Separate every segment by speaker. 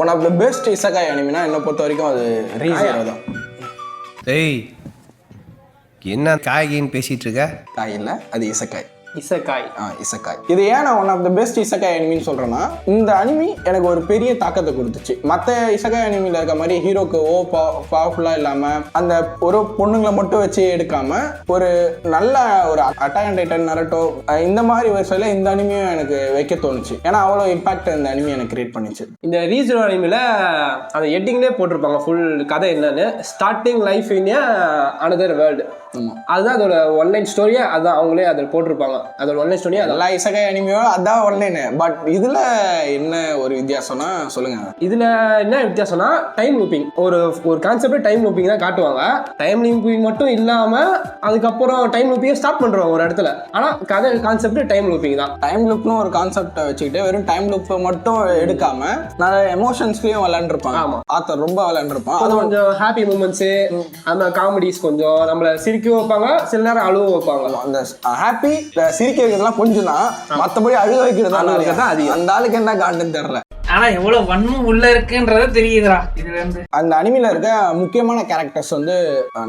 Speaker 1: One of the best இசகாய் அனிமினா என்னை பொறுத்த வரைக்கும் அது ரீசன் தான்.
Speaker 2: டேய் என்ன காய்கின்னு பேசிட்டு இருக்க?
Speaker 1: காய் இல்லை, அது இசக்காய்.
Speaker 3: இசக்காய்.
Speaker 1: இசக்காய். இது ஏன் நான் ஒன் ஆஃப் த பெஸ்ட் இசக்காய் அனிமின்னு சொல்றேன்னா, இந்த அனிமி எனக்கு ஒரு பெரிய தாக்கத்தை கொடுத்துச்சு. மற்ற இசக்காய் அனிமில இருக்க மாதிரி ஹீரோக்கு பவர்ஃபுல்லா இல்லாம அந்த ஒரு பொண்ணுங்களை மட்டும் வச்சு எடுக்காம ஒரு நல்ல ஒரு அட்டாக் அண்ட் டைட்டன், நரட்டோ இந்த மாதிரி வரிசையில இந்த அனிமியும் எனக்கு வைக்க தோணுச்சு. ஏன்னா அவ்வளோ இம்பாக்ட் இந்த அனிமி எனக்கு கிரியேட் பண்ணிச்சு.
Speaker 3: இந்த ரீசனல் அனிமில அந்த எட்டிங்லேயே போட்டிருப்பாங்க ஃபுல் கதை என்னன்னு. Starting life in another world. அதுதான் அதோட ஒன்லைன் ஸ்டோரியா, அதான் அவங்களே அதில் போட்டிருப்பாங்க. அதோட ஒன்லைன் ஸ்டோரியா அதெல்லாம்
Speaker 1: இசகாய் அனிமியோ அதான் ஒன்லைன். பட் இதுல என்ன ஒரு வித்தியாசம்னா சொல்லுங்க.
Speaker 3: இதுல என்ன வித்தியாசம்னா டைம் லூப்பிங். ஒரு கான்செப்ட் டைம் லூப்பிங் தான் காட்டுவாங்க. டைம் லூப்பிங் மட்டும் இல்லாம அதுக்கப்புறம் டைம் லூப்பிங் ஸ்டார்ட் பண்றோம் ஒரு இடத்துல. ஆனா கதை கான்செப்ட் டைம் லூப்பிங் தான்.
Speaker 1: டைம் லூப்னு ஒரு கான்செப்டை வச்சுக்கிட்டு வெறும் டைம் லூப் மட்டும் எடுக்காம நிறைய எமோஷன்ஸ்லயும் விளையாண்டுருப்பாங்க. ஆமா, ஆத்தர் ரொம்ப விளையாண்டுருப்பான்.
Speaker 3: அது கொஞ்சம் ஹாப்பி மூமெண்ட்ஸ், அந்த காமெடிஸ் கொஞ்சம் நம்மள சிரிக்க வைப்பாங்க, சில நேரம் அழுவ வைப்பாங்க.
Speaker 1: அந்த ஹாப்பி சிரிக்க வைக்கிறதுலாம் கொஞ்சம் தான், மற்றபடி அழுக வைக்கிறது தான் அதிகம். அந்த ஆளுக்கு என்ன காண்டுன்னு தெரியல.
Speaker 4: ஆனா எவ்வளவு வன்மம் உள்ள இருக்குன்றத தெரியுதுடா இதுல இருந்து.
Speaker 1: அந்த அனிமில இருக்க முக்கியமான கேரக்டர்ஸ் வந்து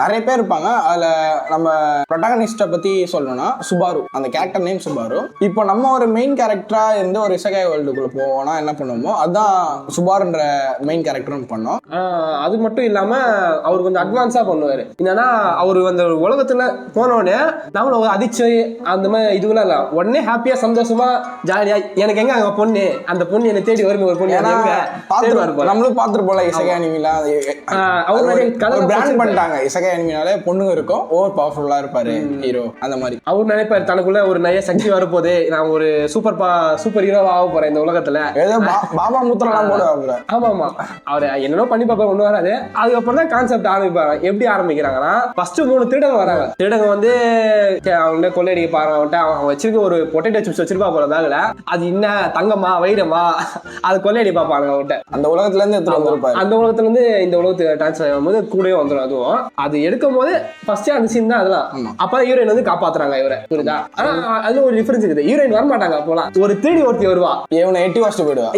Speaker 1: நிறைய பேர் இருப்பாங்க. அதுல நம்ம ப்ரொட்டாகனிஸ்ட பத்தி சொல்லணும்னா சுபாரு, அந்த கேரக்டர் நேம் சுபாரு. இப்போ நம்ம ஒரு மெயின் கேரக்டரா இருந்து ஒரு இசகாய் வேர்ல்டுக்குள்ள போவோம்னா என்ன பண்ணுவோமோ அதான் சுபாருன்ற மெயின் கேரக்டரும் பண்ணோம்.
Speaker 3: அது மட்டும் இல்லாம அவர் கொஞ்சம் அட்வான்ஸா பண்ணுவாரு. என்னன்னா அவர் அந்த உலகத்துல போனோடனே நம்மள அதிர்ச்சி அந்த மாதிரி இதுவெல்லாம் இல்ல, உடனே ஹாப்பியா சந்தோஷமா ஜாலியா எனக்கு எங்க அங்க பொண்ணு, அந்த பொண்ணு என்னை தேடி வரும்.
Speaker 1: நம்மளும் பாத்துருப்போம்ல இசகாய் அனிமில பிராண்ட் பண்ணிட்டாங்க. இசகாய் அனிமினாலே பொண்ணுங்க இருக்கும், ஓவர் பவர்ஃபுல்லா இருப்பாரு ஹீரோ. அந்த மாதிரி அவர்
Speaker 3: நினைப்பாரு தனக்குள்ள ஒரு நிறைய சக்தி வரப்போதே, நான் ஒரு சூப்பர் ஹீரோவா ஆக போறேன் இந்த உலகத்துல.
Speaker 1: ஏதோ பாபா முத்திரலாம் போடுவாங்க.
Speaker 3: ஆமா ஆமா, அவரு என்னென்னோ பண்ணி பார்ப்பா ஒண்ணு வராது. அதுக்கப்புறம் தான் கான்செப்ட் ஆரம்பிப்பாங்க. எப்படி ஆரம்பிக்கிறாங்கன்னா ஃபர்ஸ்ட் 3 திருடங்க வராங்க. திருடங்க வந்து அவங்க கொள்ளையடிக்க பாருங்க. அவன் வச்சிருக்க ஒரு பொட்டேட்டோ சிப்ஸ் வச்சிருப்பா போல பேக்ல. அது என்ன தங்கமா வைரமா அது கொள்ளையடி பாப்பாங்க அவன்கிட்ட.
Speaker 1: அந்த உலகத்துல இருந்து எடுத்து வந்திருப்பாரு.
Speaker 3: அந்த உலகத்துல இருந்து இந்த உலகத்துக்கு டிரான்ஸ்ஃபர் ஆகும்போது கூடவே வந்துடும். அதுவும் அது எடுக்கும் போது ஃபர்ஸ்ட் அந்த சீன் தான் அதெல்லாம். அப்ப ஹீரோயின் வந்து காப்பாத்துறாங்க இவரை, புரியுதா? ஆனா அதுல ஒரு டிஃபரன்ஸ் இருக்குது. ஹீரோயின் வர மாட்டாங்க. அப்போலாம் ஒரு திருடி ஒருத்தி வருவா, இவனை எட்டி வச்சுட்டு போயிடுவா.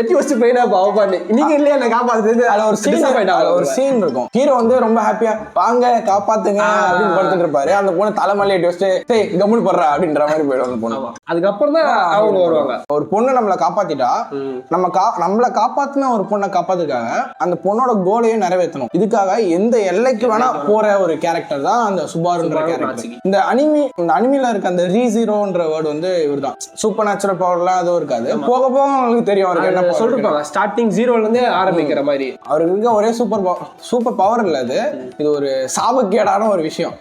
Speaker 3: எட்டி வச்சுட்டு போயினா பாவப்பாண்டி நீங்க இல்லையா என்ன காப்பாத்துறது. அதுல ஒரு சீன் போயிட்டா, ஒரு சீன் இருக்கும். ஹீரோ வந்து ரொம்ப ஹாப்பியா வாங்க காப்பாத்துங்க அப்படின்னு படுத்துட்டு இருப்பாரு. அந்த பொண்ணு தலைமலை எட்டி வச்சுட்டு டேய் கம்முனு படுறா அப்படின்ற மாதிரி போயிடும் அந்த பொண்ணு. அதுக்கப்புறம் தான் அவங்க வருவாங்க. ஒரு பொண்ணு நம்மளை காப்பாத்திட்டா, நம்மளை காப்பாத்தின ஒரு பொண்ணை காப்பாத்துக்காக அந்த பொண்ணோட கோலையும் நிறைவேற்றணும். இதுக்காக எந்த எல்லைக்கு வேணா போற ஒரு கேரக்டர் தான் அந்த சுபாருன்ற கேரக்டர். இந்த அனிமில இருக்க அந்த ரீசீரோன்ற வேர்டு வந்து இவர் தான். சூப்பர் நேச்சுரல் பவர்லாம் அதுவும் இருக்காது. போக போக உங்களுக்கு தெரியும் அவருக்கு என்ன சொல்லிருப்பாங்க. ஸ்டார்டிங் ஜீரோல இருந்தே ஆரம்பிக்கிற மாதிரி அவருக்கு இருக்க ஒரே சூப்பர் பவர் இல்ல. இது ஒரு சாபக்கேடான ஒரு விஷயம்.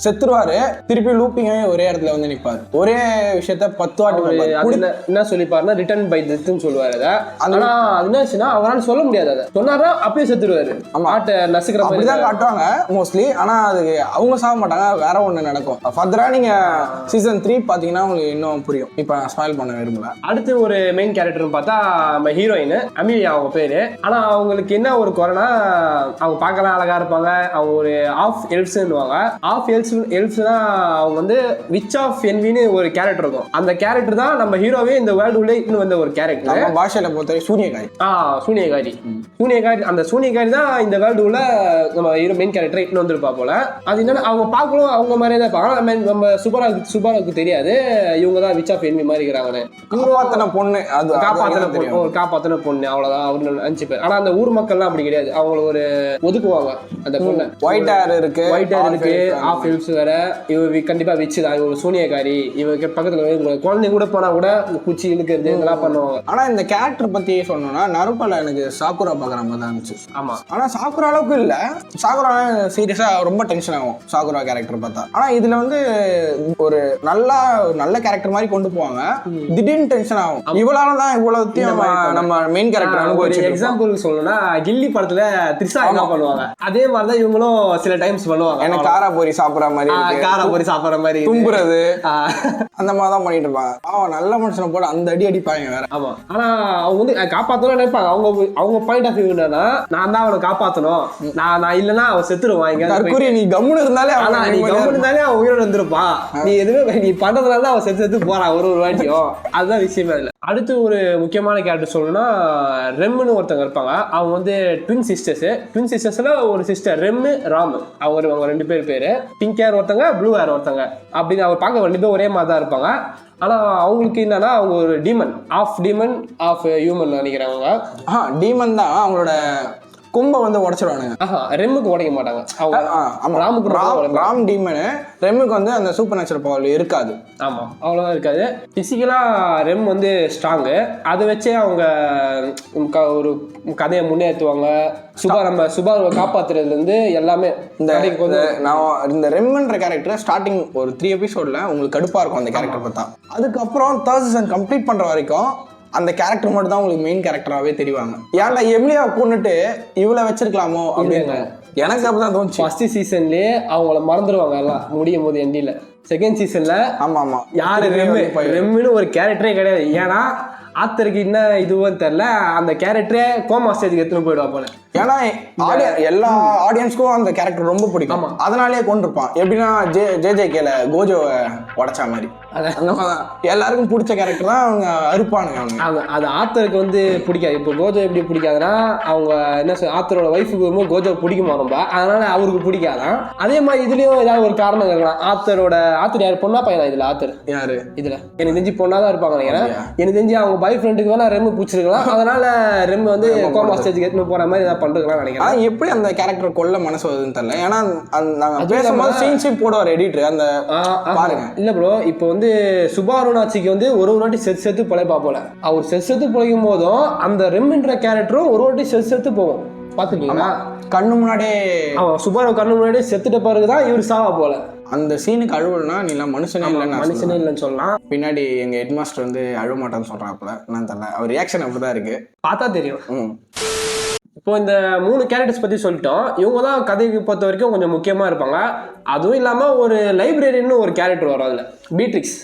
Speaker 3: செத்துருவாரு, திருப்பி லூப்பிங் ஒரே இடத்துல வந்து நிப்பாரு. ஒரே விஷயத்த 10 வாட்டி என்ன சொல்லிப்பாருன்னா ரிட்டர்ன் பை டெத்னு சொல்லுவாரு. ஆனா அது என்னாச்சுன்னா அவரால் சொல்ல முடியாது. அதை சொன்னாரா அப்படியே செத்துருவாரு. ஆட்டை நசுக்கிற மாதிரி தான் காட்டுவாங்க மோஸ்ட்லி. ஆனா அது அவங்க சாக மாட்டாங்க, வேற ஒண்ணு நடக்கும். ஃபர்தரா நீங்க சீசன் 3 பாத்தீங்கன்னா உங்களுக்கு இன்னும் புரியும். இப்ப நான் ஸ்பாயில் பண்ண விரும்பல. அடுத்து ஒரு மெயின் கேரக்டர்னு பார்த்தா நம்ம ஹீரோயின் அமீலியா அவங்க பேரு. ஆனா அவங்களுக்கு என்ன ஒரு குறைனா, அவங்க பார்க்கலாம் அழகா இருப்பாங்க. அவங்க ஒரு ஆஃப் எல்ஃப்ஸ்னுவாங்க. ஆஃப் எல்ஃப்ஸ்னா அவங்க வந்து விச் ஆஃப் என்வின்னு ஒரு கேரக்டர் இருக்கும். அந்த கேரக்டர் தான் நம்ம ஹீரோவே இந்த வேர்ல்டு உள்ள இன்னும் வந்த ஒரு கேரக்டர். பாஷையில பொறுத்தவரை சூனியகாரி. அந்த சூனியகாரி தான் இந்த வேர்ல்டு உள்ள நம்ம ஹீரோ மெயின் கேரக்டர் இட்டு வந்திருப்பா போல. அது என்னன்னா அவங்க பார்க்கணும் அவங்க மாதிரியே தான் இருப்பாங்க. நம்ம சுபாராவுக்கு தெரியாது இவங்க தான் விச் ஆஃப் என்வி மாதிரி இருக்கிறாங்க. காப்பாத்தின பொண்ணு, அது காப்பாத்தின பொண்ணு அவ்வளவுதான் அவரு 5 பேர். ஆனா அந்த ஊர் மக்கள்லாம் அப்படி கிடையாது. அவங்கள ஒரு ஒதுக்குவாங்க அந்த பொண்ணு. ஒயிட் ஹேர் இருக்கு, ஆஃப் எல்ஃப்ஸ் வேற. இவ கண்டிப்பா விச்சு தான், இவங்க சூனியகாரி. இவங்க பக்கத்துல குழந்தை கூட போனா கூட குச்சி இழுக்கிறது இதெல்லாம் பண்ணுவாங்க. ஆனா இந்த கேரக்டர் பத்தி சொல்லணும்னா நருட்டோல எனக்கு சாக்குரா பாக்குற மாதிரி தான் இருந்துச்சு. ஆமா, ஆனா சாக்குரா அளவுக்கு இல்ல. சாக்குரா சீரியஸா ரொம்ப டென்ஷன் ஆகும் சாக்குரா கேரக்டர் பார்த்தா. ஆனா இதுல வந்து ஒரு நல்ல கேரக்டர் மாதிரி கொண்டு போவாங்க. திடீர்னு டென்ஷன் ஆகும். இவ்வளவுதான் இவ்வளவுத்தையும் நம்ம மெயின் கேரக்டர் அனுபவிச்சு. எக்ஸாம்பிள் சொல்லணும்னா கில்லி படத்துல த்ரிஷா என்ன பண்ணுவாங்க, அதே மாதிரிதான் இவங்களும் சில டைம்ஸ் பண்ணுவாங்க. எனக்கு காரா பொரி சாப்பிடுற மாதிரி தும்புறது அந்த மாதிரிதான் பண்ணிட்டு இருப்பாங்க. நல்ல மனுஷனை போட அந்த அடிப்பாங்க வேற. ஆமா, ஆனா அவங்க வந்து காப்பாத்தணும் நினைப்பாங்க. அவங்க பாயிண்ட் ஆஃப் வியூ என்னன்னா, நான் தான் அவனை காப்பாத்தணும், நான் இல்லன்னா அவன் செத்துருவான். நீ கம்முன்னு இருந்தாலே அவன் உயிரோடு வந்துருப்பான். நீ எதுவுமே நீ பண்றதுனால அவன் செத்து போறான் ஒரு வாட்டியும். அதுதான் விஷயமே இல்ல. அடுத்து ஒரு முக்கியமான கேரக்டர் சொல்லணும்னா ரெம்னு ஒருத்தவங்க இருப்பாங்க. அவங்க வந்து ட்வின் சிஸ்டர்ஸ்ல ஒரு சிஸ்டர் ரெம்மு ராமு, அவங்க 2 பேர் பிங்க் ஹேர் ஒருத்தங்க ப்ளூ ஹேர் ஒருத்தங்க அப்படின்னு அவர் பார்க்க 2 பேர் ஒரே மாதிரி தான் இருப்பாங்க. ஆனால் அவங்களுக்கு என்னன்னா அவங்க ஒரு டீமன் ஆஃப் ஹியூமன் நினைக்கிறவங்க.
Speaker 1: டீமன் தான். அவங்களோட கும்பை வந்து உடச்சிடுவானுங்க.
Speaker 3: ரெம்முக்கு உடைக்க மாட்டாங்க அவங்க.
Speaker 1: ராம் டீமனு, ரெம்முக்கு வந்து அந்த சூப்பர் நேச்சுரல் பவர் இருக்காது.
Speaker 3: ஆமாம், அவ்வளோதான் இருக்காது. ஃபிசிக்கலாக ரெம் வந்து ஸ்ட்ராங்கு. அதை வச்சே அவங்க ஒரு கதையை முன்னேற்றுவாங்க. சுபாவை காப்பாற்றுறதுலேருந்து எல்லாமே
Speaker 1: இந்த ரெம்ன்ற கேரக்டர் ஸ்டார்டிங் ஒரு 3 எபிசோடில் உங்களுக்கு கடுப்பாக இருக்கும் அந்த கேரக்டர் பார்த்தா. அதுக்கப்புறம் 3rd சீசன் கம்ப்ளீட் பண்ணுற வரைக்கும் அந்த கேரக்டர் மட்டும் தான் உங்களுக்கு மெயின் கேரக்டராகவே தெரிவாங்க. ஏன்டா எம்லியா கொண்டுட்டு இவ்வளோ வச்சிருக்கலாமோ அப்படின்னு எனக்கு அப்படிதான் தோணுச்சு.
Speaker 3: ஃபர்ஸ்ட் சீசன்லேயே அவங்கள மறந்துடுவாங்க எல்லாம் முடியும் போது எண்டியில். செகண்ட் சீசன்ல யாரு ரெம்முன்னு ஒரு கேரக்டரே கிடையாது. ஏன்னா ஆத்தருக்கு என்ன இதுவும் தெரியல, அந்த கேரக்டரே கோமா ஸ்டேஜுக்கு எடுத்துன்னு போயிடுவா போல.
Speaker 1: ஏன்னா எல்லா ஆடியன்ஸ்க்கும் அந்த கேரக்டர் ரொம்ப பிடிக்கும். அதனாலேயே கொண்டிருப்பான். எப்படின்னா ஜேஜேகேல கோஜோவை உடைச்சா மாதிரி அந்த மாதிரிதான் எல்லாருக்கும் பிடிச்ச கேரக்டர் தான் அவங்க அறுப்பானுங்க. அவங்க
Speaker 3: அது ஆத்தருக்கு வந்து பிடிக்காது. இப்போ கோஜோ எப்படி பிடிக்காதுன்னா அவங்க என்ன ஆத்தரோட ஒய்ஃபுக்கு வரும்போது கோஜோ பிடிக்குமா ரொம்ப, அதனால அவருக்கு பிடிக்காதான். அதே மாதிரி இதுலயும் ஏதாவது ஒரு காரணம் இருக்கலாம். ஆத்தர் யாரு பொண்ணா பையனா இதுல? ஆத்தர் யாரு இதுல எனக்கு தெரிஞ்சு பொண்ணாதான் இருப்பாங்க நினைக்கிறேன். எனக்கு தெரிஞ்சு அவங்க பாய் ஃப்ரெண்டுக்கு வேணா ரெம்மு பிடிச்சிருக்கலாம். அதனால ரெம்மு வந்து கோமா ஸ்டேஜுக்கு எடுத்துன்னு போற மாதிரி ஏதாவது பண்றதுலாம் நினைக்கிறேன்.
Speaker 1: எப்படி அந்த கேரக்டர் கொல்ல மனசு வருதுன்னு தெரியல. ஏன்னா நாங்க பேசும்போது சீன்ஷிப் போடுவார் எடிட்டர் அந்த பாருங்க.
Speaker 3: இல்ல ப்ரோ, இப்போ வந்து சுபாருனாச்சிக்கு வந்து ஒரு வாட்டி செத்து பொழைப்பா போல. அவர் செத்து பொழைக்கும் போதும் அந்த ரெம்ன்ற கேரக்டரும் ஒரு வாட்டி செத்து போகும். பாத்துக்கீங்களா?
Speaker 1: கண்ணு முன்னாடியே
Speaker 3: அவன் சுபாரு கண்ணு முன்னாடியே செத்துட்ட பிறகுதான் இவர் சாவா போல.
Speaker 1: அந்த சீனுக்கு அழுவல்னா நீ எல்லாம் மனுஷனே
Speaker 3: இல்லைன்னு சொல்லலாம்.
Speaker 1: பின்னாடி எங்க ஹெட் மாஸ்டர் வந்து அழுவ மாட்டான்னு சொல்றாப்புல. நான் தெரியல, அவர் ரியாக்ஷன் அப்படிதான் இருக்கு, பார்த்தா தெரியும்.
Speaker 3: இப்போ இந்த 3 கேரக்டர்ஸ் பற்றி சொல்லிட்டோம். இவங்க தான் கதைக்கு பொறுத்த வரைக்கும் கொஞ்சம் முக்கியமாக இருப்பாங்க. அதுவும் இல்லாமல் ஒரு லைப்ரரின்னு ஒரு கேரக்டர் வரும் அதில், பீட்ரிக்ஸ்.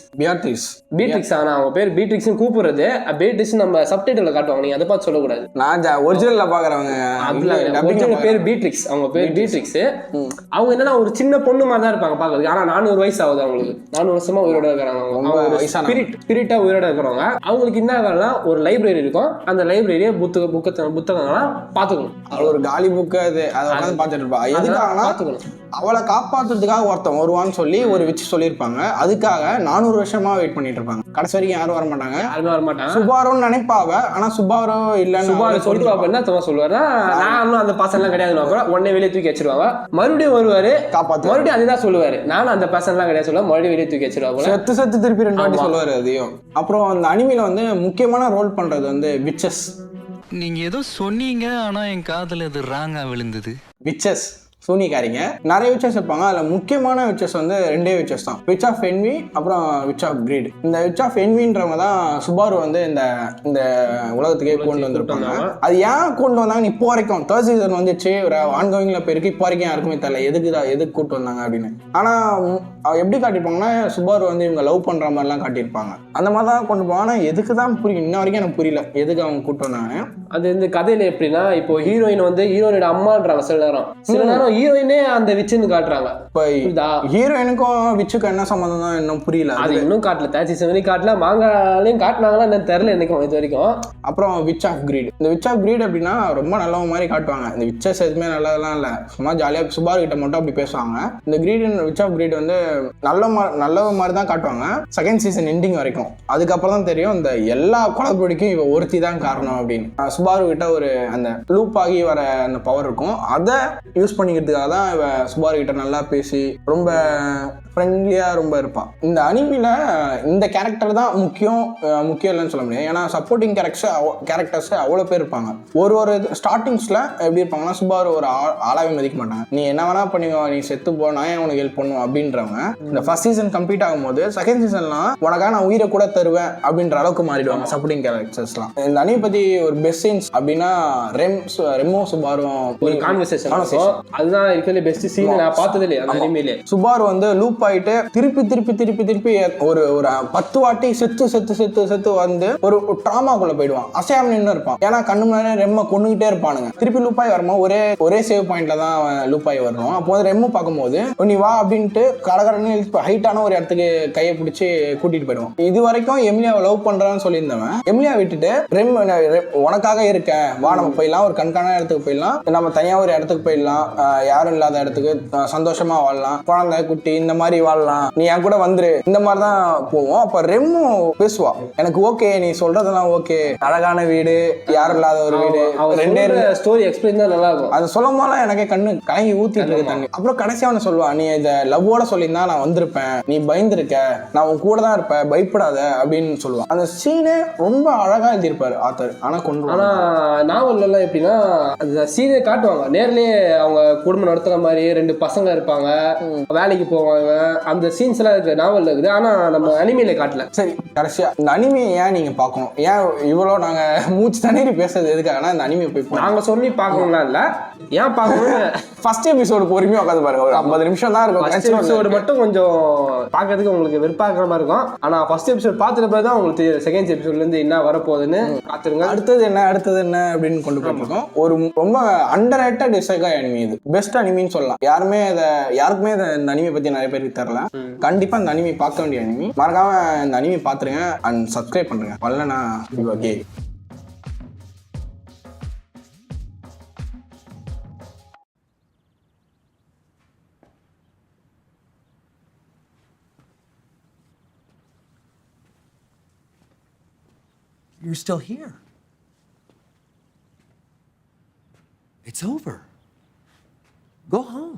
Speaker 3: ஆனால் அவங்க பேர் பீட்ரிக்ஸ்னு கூப்பிடுறது. பீட்ரிக்ஸ் நம்ம சப்டைட்டில் காட்டுவாங்க, நீங்கள் அதை பார்த்து சொல்லக்கூடாது.
Speaker 1: நான் ஒரிஜினலில் பார்க்குறவங்க
Speaker 3: ஒரிஜினல் பேர் பீட்ரிக்ஸ். அவங்க பேர் பீட்ரிக்ஸ். அவங்க என்னன்னா ஒரு சின்ன பொண்ணு மாதிரி தான் இருப்பாங்க பார்க்கறதுக்கு. ஆனால் 400 வயசு ஆகுது அவங்களுக்கு. 400 வருஷமா உயிரோட இருக்கிறாங்க. ஸ்பிரிட்டா உயிரோட இருக்கிறவங்க. அவங்களுக்கு என்ன ஆகலன்னா ஒரு லைப்ரரி இருக்கும். அந்த லைப்ரரியை புத்தகங்கள்லாம் பார்த்துக்கணும்.
Speaker 1: ஒரு காலி புக்கு அதை பார்த்துட்டு இருப்பா. எதுக்காகனா அவளை காப்பாற்றுறதுக்காக ஒருத்தன் வருவான்னு சொல்லி ஒரு வச்சு சொல்லியிருப்பாங்க. அதுக்காக 400 வருஷமா வெயிட் பண்ணிட்டு இருப்பாங்க. கடைசி வரைக்கும் யாரும் வர மாட்டாங்க. சுபாரோன்னு நினைப்பாவ. ஆனா சுபாரோ இல்லைன்னு
Speaker 3: சுபாரோ சொல்லிட்டு என்ன சொல்லுவாரு, நான் அந்த பசங்கலாம் கிடையாது, உடனே வெளியே தூக்கி வச்சிருவாங்க. மறுபடியும் வருவாரு காப்பாத்து, மறுபடியும் அதுதான் சொல்லுவாரு, நானும் அந்த பசங்கலாம் கிடையாது சொல்லுவாங்க. மறுபடியும் வெளியே தூக்கி வச்சிருவாங்க.
Speaker 1: செத்து திருப்பி 2 வாட்டி சொல்லுவாரு அதையும். அப்புறம் அந்த அனிமில வந்து முக்கியமான ரோல் பண்றது வந்து விச்சஸ்.
Speaker 5: நீங்க ஏதோ சொன்னீங்க, ஆனா என் காதுல அது ராங்கா விழுந்தது.
Speaker 1: விச்சஸ் சூனிக்காரிங்க நிறைய விச்சஸ் இருப்பாங்க. அதில் முக்கியமான விச்சஸ் வந்து 2 விச்சஸ் தான், விச் ஆஃப் என்வி அப்புறம் விச் ஆஃப் கிரீட். இந்த விச் ஆஃப் என்வின்றவங்க தான் சுபாரு வந்து இந்த உலகத்துக்கே கொண்டு வந்திருப்பாங்க. அது ஏன் கொண்டு வந்தாங்கன்னு இப்போ வரைக்கும் 3rd சீசன் வந்துச்சு, ஒரு ஆன்கோயிங்ல போயிருக்கு. இப்போ வரைக்கும் யாருக்குமே தெரியல எதுக்கு கூட்டு வந்தாங்க அப்படின்னு. ஆனால் எப்படி காட்டியிருப்பாங்கன்னா சுபாரு வந்து இவங்க லவ் பண்ற மாதிரிலாம் காட்டியிருப்பாங்க. அந்த மாதிரி தான் கொண்டு போவாங்க. ஆனால் எதுக்கு தான் புரியும், இன்ன வரைக்கும் எனக்கு புரியல எதுக்கு அவங்க கூட்டு வந்தாங்க.
Speaker 3: அது இந்த கதையில எப்படின்னா, இப்போ ஹீரோயின் வந்து ஹீரோயினோட அம்மான்றாங்க சில நேரம் ஹீரோயினே அந்த விச்சுன்னு காட்டுறாங்க.
Speaker 1: ஹீரோயினுக்கும் விச்சுக்கும் என்ன சம்பந்தம் தான் இன்னும் புரியல.
Speaker 3: அது இன்னும் காட்டல, 3rd சீசன் வரைக்கும் காட்டல. மாங்காலையும் காட்டினாங்களா என்னன்னு தெரியல எனக்கும் இது வரைக்கும்.
Speaker 1: அப்புறம் விச் ஆஃப் கிரீட். இந்த விச் ஆஃப் கிரீட் அப்படின்னா ரொம்ப நல்லவங்க மாதிரி காட்டுவாங்க. இந்த விச்சஸ் எதுவுமே நல்லதெல்லாம் இல்லை, சும்மா ஜாலியாக சுபாரு கிட்ட மட்டும் அப்படி பேசுவாங்க. இந்த கிரீட் விச் ஆஃப் கிரீட் வந்து நல்லவ மாதிரி தான் காட்டுவாங்க 2nd சீசன் எண்டிங் வரைக்கும். அதுக்கப்புறம் தான் தெரியும் இந்த எல்லா குழப்படிக்கும் இவ ஒருத்தி தான் காரணம் அப்படின்னு. சுபாரு கிட்ட ஒரு அந்த லூப் ஆகி வர அந்த பவர் இருக்கும். அதை யூஸ் பண்ணிக்கிறதுக்காக தான் இவ சுபாரு கிட்ட நல்லா பேசி ரொம்ப ஃப்ரெண்ட்லியா ரொம்ப இருப்பான். இந்த அனிமில இந்த கேரக்டர் தான் முக்கியம் இல்லைன்னு சொல்ல முடியாது. ஏன்னா சப்போர்ட்டிங் கேரக்டர்ஸ் அவ்வளோ பேர் இருப்பாங்க. ஒரு ஸ்டார்டிங்ஸ்ல எப்படி இருப்பாங்கன்னா, சுபாரு ஒரு ஆளாவே மதிக்க மாட்டாங்க. நீ என்ன வேணா பண்ணுவ, நீ செத்து போ, நான் ஏன் உனக்கு ஹெல்ப் பண்ணுவோம் அப்படின்றவங்க. இந்த 1st சீசன் கம்ப்ளீட் ஆகும்போது 2nd சீசன்லாம் உனக்காக நான் உயிரை கூட தருவேன் அப்படின்ற அளவுக்கு மாறிடுவாங்க சப்போர்ட்டிங் கேரக்டர்ஸ்லாம். இந்த அனிமி பத்தி ஒரு பெஸ்ட் சீன்ஸ் அப்படின்னா ரெம்மோ சுபாரும்
Speaker 3: ஒரு கான்வர்சேஷன். அதுதான் அதுதான் இருக்கிற பெஸ்ட் சீன் நான் பார்த்தது இல்லையா அந்த அனிமேல.
Speaker 1: சுபாரு வந்து லூப் ஆயிட்டு திருப்பி ஒரு 10 வாட்டி செத்து வந்து ஒரு ட்ராமாக்குள்ள போயிடுவான். அசையாம நின்று இருப்பான். ஏன்னா கண்ணு முன்னாடி ரெம்ம கொண்டுகிட்டே இருப்பானுங்க. திருப்பி லூப் ஆகி வரும்போது ஒரே சேவ் பாயிண்ட்ல தான் லூப் ஆகி வரணும். அப்போ வந்து ரெம்மு பார்க்கும்போது நீ வா அப்படின்ட்டு கடகடன்னு ஹைட்டான ஒரு இடத்துக்கு கையை பிடிச்சி கூட்டிட்டு போயிடுவான். இது வரைக்கும் எமிலியாவை லவ் பண்றான்னு சொல்லியிருந்தவன் எமிலியா விட்டுட்டு உனக்காக இருக்கேன் வா நம்ம போயிடலாம், ஒரு கண்காண இடத்துக்கு போயிடலாம், நம்ம தனியா ஒரு இடத்துக்கு போயிடலாம், யாரும் இல்லாத இடத்துக்கு சந்தோஷமா வாழலாம், குழந்தை குட்டி இந்த மாதிரி வாழலாம், நீ என் கூட வந்துரு, இந்த மாதிரி தான் போவோம். அப்ப ரெம்மும் பேசுவா, எனக்கு ஓகே நீ சொல்றதெல்லாம் ஓகே, அழகான வீடு, யாரும் இல்லாத ஒரு வீடு, ரெண்டே
Speaker 3: ஸ்டோரி எக்ஸ்பிளைன் தான் நல்லா இருக்கும்.
Speaker 1: அது சொல்லும் போது எனக்கே கண்ணு கலங்கி ஊத்திட்டு இருக்கு தண்ணி. அப்புறம் கடைசியா அவனை சொல்லுவான், நீ இதை லவ்வோட சொல்லியிருந்தா நான் வந்திருப்பேன், நீ பயந்துருக்க, நான் உன் கூட தான் இருப்பேன், பயப்படாத அப்படின்னு சொல்லுவான். அந்த சீனே ரொம்ப அழகா எழுதியிருப்பாரு ஆத்தர். ஆனா
Speaker 3: நாவல்ல எல்லாம் எப்படின்னா அந்த சீனே காட்டுவாங்க, நேர்லயே அவங்க குடும்பம் நடத்துற மாதிரி 2 பசங்க இருப்பாங்க, வேலைக்கு போவாங்க, அந்த சீன்ஸ் எல்லாம் இருக்கு நாவல்ல இருக்குது. ஆனா நம்ம அனிமேல காட்டல.
Speaker 1: சரி, கடைசியா இந்த அனிமே ஏன் நீங்க பார்க்கணும், ஏன் இவ்வளோ நாங்க மூச்சு தண்ணீர் பேசுறது எதுக்காகனா இந்த அனிமே போய்
Speaker 3: நாங்க சொல்லி பார்க்கணும்லாம் இல்ல, ஏன் பார்க்கணும்.
Speaker 1: ஃபர்ஸ்ட் எபிசோடு பொறுமையா உட்காந்து பாருங்க, ஒரு 50 நிமிஷம் தான் இருக்கும்.
Speaker 3: ஃபர்ஸ்ட் எபிசோடு மட்டும் கொஞ்சம் பார்க்கறதுக்கு உங்களுக்கு வெறுப்பாக்குற மாதிரி இருக்கும். ஆனா ஃபர்ஸ்ட் எபிசோட் பார்த்துட்டு போய் தான் உங்களுக்கு செகண்ட் எபிசோட்ல இருந்து என்ன வரப்போகுதுன்னு காத்துருங்க. அடுத்தது என்ன அப்படின்னு கொண்டு போயிருக்கோம். ஒரு ரொம்ப அண்டர் ரேட்டட் இசைகாய் அனிமி, இது பெஸ்ட் அனிமின்னு சொல்லலாம். யாருக்குமே இந்த அனிமே பத்தி நிறைய பேருக்கு தெரியல. கண்டிப்பா இந்த அனிமி பார்க்க வேண்டிய அனிமி. மறக்காம இந்த அனிமி பார்த்துருங்க அண்ட் சப்ஸ்கிரைப் பண்ணுங்க. வரலனா you are K.
Speaker 6: You're still here. It's over. Go home.